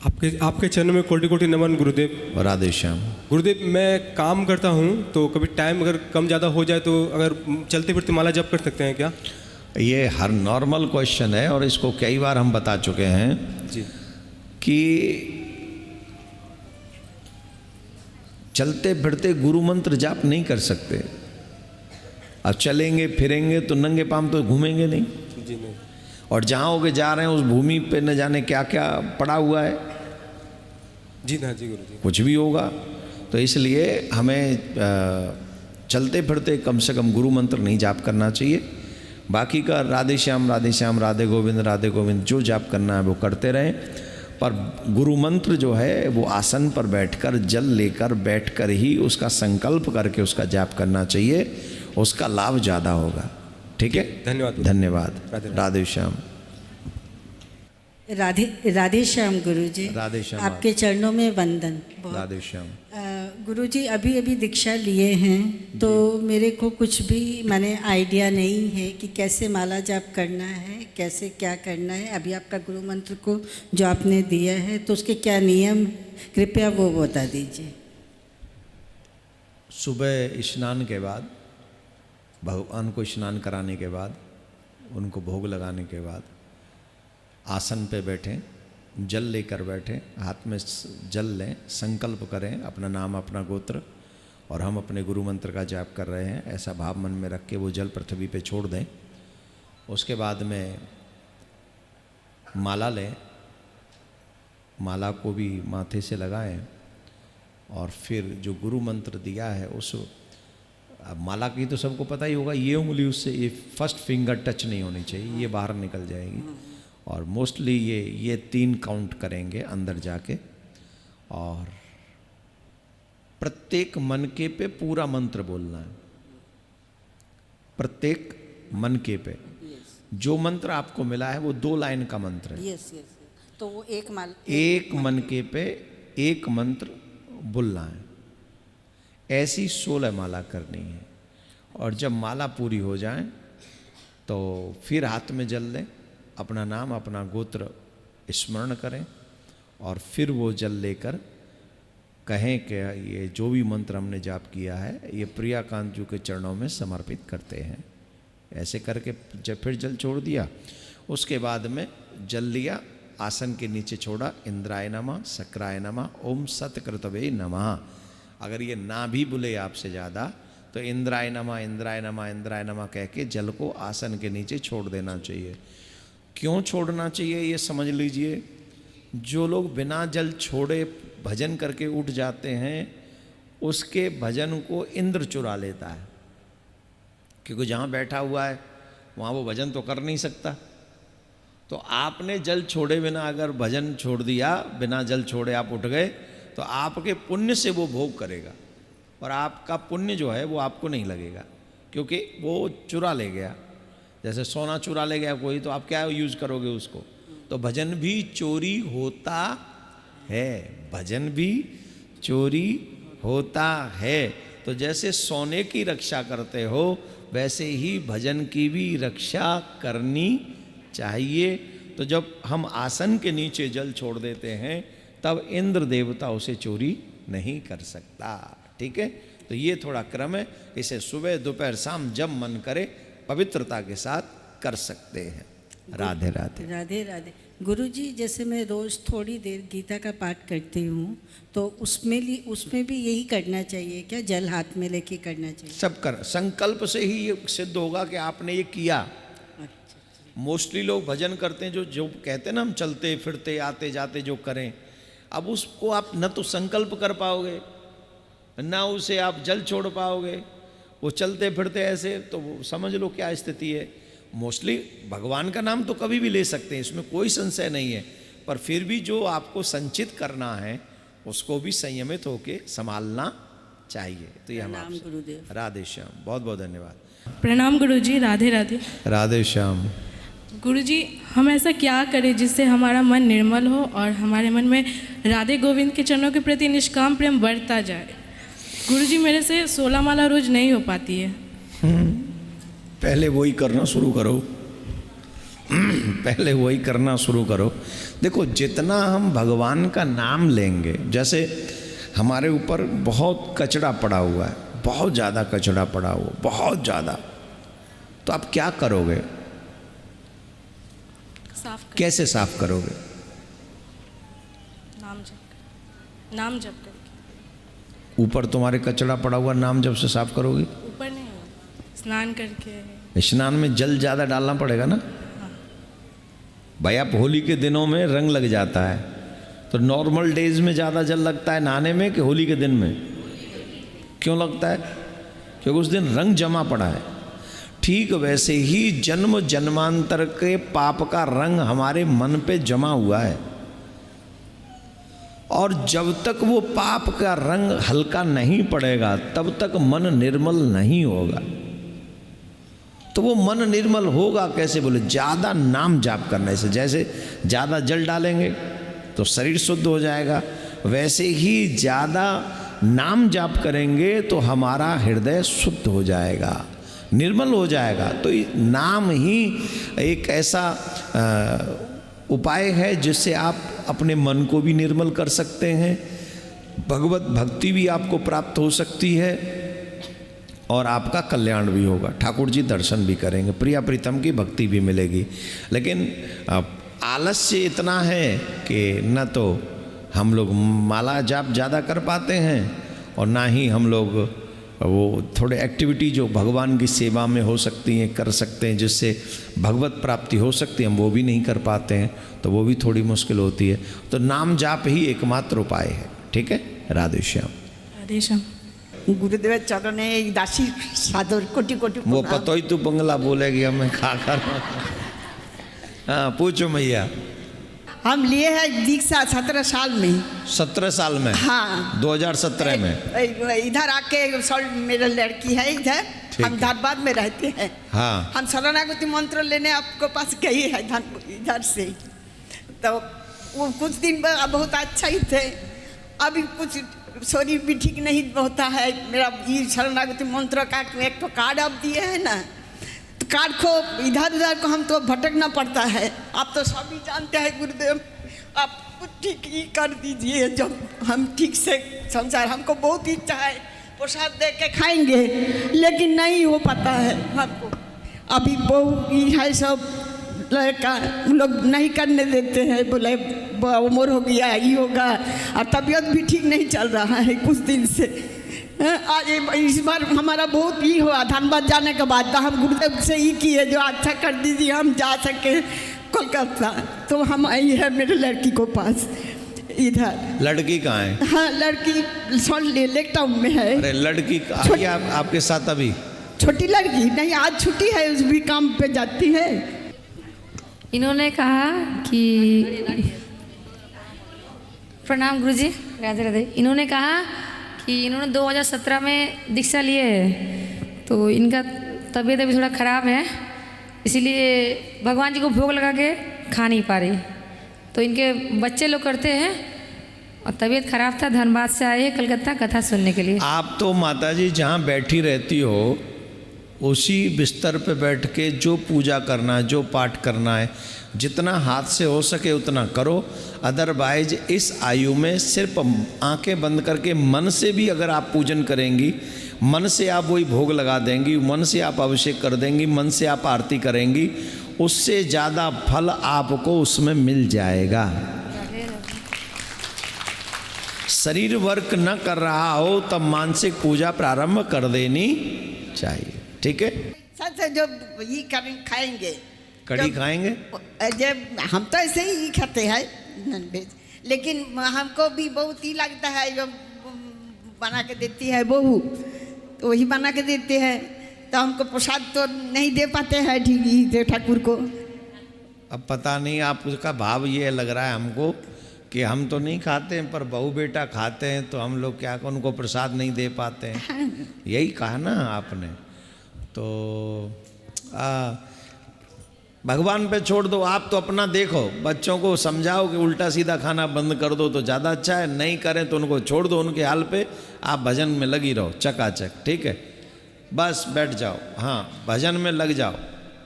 आपके आपके चरणों में कोटि कोटि नमन गुरुदेव। राधे श्याम। गुरुदेव, मैं काम करता हूँ तो कभी टाइम अगर कम ज़्यादा हो जाए तो अगर चलते फिरते माला जप कर सकते हैं क्या? ये हर नॉर्मल क्वेश्चन है और इसको कई बार हम बता चुके हैं जी। कि चलते फिरते गुरु मंत्र जाप नहीं कर सकते। अब चलेंगे फिरेंगे तो नंगे पांव तो घूमेंगे नहीं। जी नहीं। और जहाँ होके जा रहे हैं उस भूमि पे न जाने क्या क्या पड़ा हुआ है। जी ना जी गुरु जी। कुछ भी होगा। तो इसलिए हमें चलते फिरते कम से कम गुरु मंत्र नहीं जाप करना चाहिए। बाकी का राधे श्याम राधे गोविंद जो जाप करना है वो करते रहें। पर गुरु मंत्र जो है वो आसन पर बैठकर जल लेकर बैठकर ही उसका संकल्प करके उसका जाप करना चाहिए। उसका लाभ ज़्यादा होगा। ठीक है, धन्यवाद। राधे श्याम। राधे श्याम गुरु जी। राधे श्याम। आपके चरणों में वंदन। राधे श्याम। गुरु जी, अभी दीक्षा लिए हैं तो मेरे को कुछ भी माने आइडिया नहीं है कि कैसे माला जाप करना है, कैसे क्या करना है। अभी आपका गुरु मंत्र को जो आपने दिया है तो उसके क्या नियम, कृपया वो बता दीजिए। सुबह स्नान के बाद, भगवान को स्नान कराने के बाद, उनको भोग लगाने के बाद आसन पे बैठें, जल लेकर बैठें, हाथ में जल लें, संकल्प करें अपना नाम अपना गोत्र और हम अपने गुरु मंत्र का जाप कर रहे हैं ऐसा भाव मन में रख के वो जल पृथ्वी पे छोड़ दें। उसके बाद में माला लें, माला को भी माथे से लगाएं और फिर जो गुरु मंत्र दिया है उस माला की तो सबको पता ही होगा, ये उंगली उससे ये फर्स्ट फिंगर टच नहीं होनी चाहिए, ये बाहर निकल जाएगी। और मोस्टली ये 3 काउंट करेंगे अंदर जाके और प्रत्येक मनके पे पूरा मंत्र बोलना है। प्रत्येक मनके पे जो मंत्र आपको मिला है वो 2 लाइन का मंत्र है। यस। तो वो एक मनके पे एक मंत्र बोलना है। ऐसी 16 माला करनी है। और जब माला पूरी हो जाए तो फिर हाथ में जल लें, अपना नाम अपना गोत्र स्मरण करें और फिर वो जल लेकर कहें कि ये जो भी मंत्र हमने जाप किया है ये प्रियाकांत जी के चरणों में समर्पित करते हैं। ऐसे करके जब फिर जल छोड़ दिया, उसके बाद में जल लिया, आसन के नीचे छोड़ा, इंद्राय नमः शक्राय नमः ओम सत्कृतवे नमः। अगर ये ना भी बोले आपसे ज़्यादा तो इंद्राय नमः कह के जल को आसन के नीचे छोड़ देना चाहिए। क्यों छोड़ना चाहिए ये समझ लीजिए। जो लोग बिना जल छोड़े भजन करके उठ जाते हैं उसके भजन को इंद्र चुरा लेता है, क्योंकि जहाँ बैठा हुआ है वहाँ वो भजन तो कर नहीं सकता। तो आपने जल छोड़े बिना अगर भजन छोड़ दिया, बिना जल छोड़े आप उठ गए तो आपके पुण्य से वो भोग करेगा और आपका पुण्य जो है वो आपको नहीं लगेगा, क्योंकि वो चुरा ले गया। जैसे सोना चुरा ले गया कोई, तो आप क्या यूज़ करोगे उसको। तो भजन भी चोरी होता है, भजन भी चोरी होता है। तो जैसे सोने की रक्षा करते हो वैसे ही भजन की भी रक्षा करनी चाहिए। तो जब हम आसन के नीचे जल छोड़ देते हैं तब इंद्र देवता उसे चोरी नहीं कर सकता। ठीक है, तो ये थोड़ा क्रम है। इसे सुबह दोपहर शाम जब मन करे पवित्रता के साथ कर सकते हैं। राधे राधे। राधे। गुरुजी, जैसे मैं रोज़ थोड़ी देर गीता का पाठ करती हूँ तो उसमें भी यही करना चाहिए क्या? जल हाथ में लेके करना चाहिए? सब कर संकल्प से ही ये सिद्ध होगा कि आपने ये किया। मोस्टली लोग भजन करते हैं जो कहते हैं ना हम चलते फिरते आते जाते जो करें, अब उसको आप न तो संकल्प कर पाओगे ना उसे आप जल छोड़ पाओगे। वो चलते फिरते ऐसे, तो वो समझ लो क्या स्थिति है। मोस्टली भगवान का नाम तो कभी भी ले सकते हैं, इसमें कोई संशय नहीं है, पर फिर भी जो आपको संचित करना है उसको भी संयमित होके संभालना चाहिए। तो ये हम गुरुदेव। राधे श्याम। बहुत बहुत धन्यवाद। प्रणाम गुरुजी। राधे राधे। राधे श्याम। गुरुजी, हम ऐसा क्या करें जिससे हमारा मन निर्मल हो और हमारे मन में राधे गोविंद के चरणों के प्रति निष्काम प्रेम बढ़ता जाए। गुरुजी, मेरे से 16 माला रोज नहीं हो पाती है। पहले वही करना शुरू करो। पहले वही करना शुरू करो। देखो जितना हम भगवान का नाम लेंगे, जैसे हमारे ऊपर बहुत कचरा पड़ा हुआ है, बहुत ज़्यादा कचरा पड़ा हुआ, बहुत ज़्यादा, तो आप क्या करोगे? कैसे साफ करोगे? नाम जप करके। ऊपर तुम्हारे कचरा पड़ा हुआ, नाम जब से साफ करोगे? ऊपर नहीं, स्नान करके। स्नान में जल ज़्यादा डालना पड़ेगा ना। भाई आप होली के दिनों में रंग लग जाता है, तो नॉर्मल डेज में ज़्यादा जल लगता है नहाने में कि होली के दिन में? क्यों लगता है? क्योंकि उस दिन रंग जमा पड़ा है। ठीक वैसे ही जन्म जन्मांतर के पाप का रंग हमारे मन पे जमा हुआ है, और जब तक वो पाप का रंग हल्का नहीं पड़ेगा तब तक मन निर्मल नहीं होगा। तो वो मन निर्मल होगा कैसे? बोले ज़्यादा नाम जाप करने से। जैसे ज़्यादा जल डालेंगे तो शरीर शुद्ध हो जाएगा, वैसे ही ज़्यादा नाम जाप करेंगे तो हमारा हृदय शुद्ध हो जाएगा, निर्मल हो जाएगा। तो नाम ही एक ऐसा उपाय है जिससे आप अपने मन को भी निर्मल कर सकते हैं, भगवत भक्ति भी आपको प्राप्त हो सकती है, और आपका कल्याण भी होगा। ठाकुर जी दर्शन भी करेंगे, प्रिया प्रीतम की भक्ति भी मिलेगी। लेकिन आलस्य इतना है कि न तो हम लोग माला जाप ज़्यादा कर पाते हैं, और ना ही हम लोग वो थोड़े एक्टिविटी जो भगवान की सेवा में हो सकती हैं कर सकते हैं, जिससे भगवत प्राप्ति हो सकती है, हम वो भी नहीं कर पाते हैं, तो वो भी थोड़ी मुश्किल होती है। तो नाम जाप ही एकमात्र उपाय है। ठीक है, राधे श्याम। राधे श्याम। गुरुदेव चरणे दासी सादर कोटि कोटि वो पतो ही तू बंगला बोलेगी हमें खाकर। हाँ पूछो मैया। हम लिए हैं दीक्षा 17 साल में। 17 साल में? हाँ 2017 में। इधर आके मेरा लड़की है इधर, हम धनबाद में रहते हैं। हाँ हम शरणागति मंत्र लेने आपको पास गए हैं इधर से, तो वो कुछ दिन बहुत अच्छा ही थे, अभी कुछ शरीर भी ठीक नहीं होता है मेरा। ये शरणागति मंत्र का एक तो कार्ड आप दिए है ना, तो कार्ड को इधर उधर को हम तो भटकना पड़ता है। आप तो सभी जानते हैं गुरुदेव, आप कुछ ठीक ही कर दीजिए, जब हम ठीक से संसार। हमको बहुत इच्छा है प्रसाद दे के खाएंगे, लेकिन नहीं हो पाता है हमको। अभी बहुत ही है सब लड़का लोग नहीं करने देते हैं, बोले उम्र हो गया ये होगा, और तबीयत भी ठीक नहीं चल रहा है कुछ दिन से। आज इस बार हमारा बहुत ही हुआ धनबाद जाने के बाद, हम गुरुदेव से ही किए जो अच्छा कर दीजिए हम जा सके कोलकाता। तो हम आई है मेरे लड़की को पास इधर। लड़की कहाँ है? हाँ लड़की लेक टाउन में है। अरे लड़की आई आपके साथ अभी? छोटी लड़की नहीं, आज छुट्टी है, उस भी काम पे जाती है। इन्होंने कहा कि प्रणाम गुरुजी, राधे राधे। इन्होंने कहा कि इन्होंने 2017 में दीक्षा लिए है, तो इनका तबीयत अभी थोड़ा ख़राब है, इसीलिए भगवान जी को भोग लगा के खा नहीं पा रही। तो इनके बच्चे लोग करते हैं, और तबीयत ख़राब था, धनबाद से आए हैं कलकत्ता कथा सुनने के लिए। आप तो माताजी जहाँ बैठी रहती हो उसी बिस्तर पे बैठ के जो पूजा करना है, जो पाठ करना है, जितना हाथ से हो सके उतना करो। अदरवाइज इस आयु में सिर्फ आंखें बंद करके मन से भी अगर आप पूजन करेंगी, मन से आप वही भोग लगा देंगी, मन से आप अभिषेक कर देंगी, मन से आप आरती करेंगी, उससे ज़्यादा फल आपको उसमें मिल जाएगा। शरीर वर्क न कर रहा हो तब मानसिक पूजा प्रारंभ कर देनी चाहिए। ठीक है, सच जो ये खाएंगे, कड़ी खाएंगे। जब हम तो ऐसे ही खाते हैं नॉनवेज, लेकिन हमको भी बहुत ही लगता है, जो बना के देती है बहू, तो वही बना के देते हैं, तो हमको प्रसाद तो नहीं दे पाते हैं ठीक ही ठाकुर को। अब पता नहीं आपका भाव ये लग रहा है हमको कि हम तो नहीं खाते हैं पर बहू बेटा खाते हैं, तो हम लोग क्या उनको प्रसाद नहीं दे पाते हैं, यही कहा ना आपने। तो भगवान पे छोड़ दो, आप तो अपना देखो, बच्चों को समझाओ कि उल्टा सीधा खाना बंद कर दो तो ज़्यादा अच्छा है, नहीं करें तो उनको छोड़ दो उनके हाल पे, आप भजन में लगी रहो चकाचक। ठीक है, बस बैठ जाओ, हाँ भजन में लग जाओ।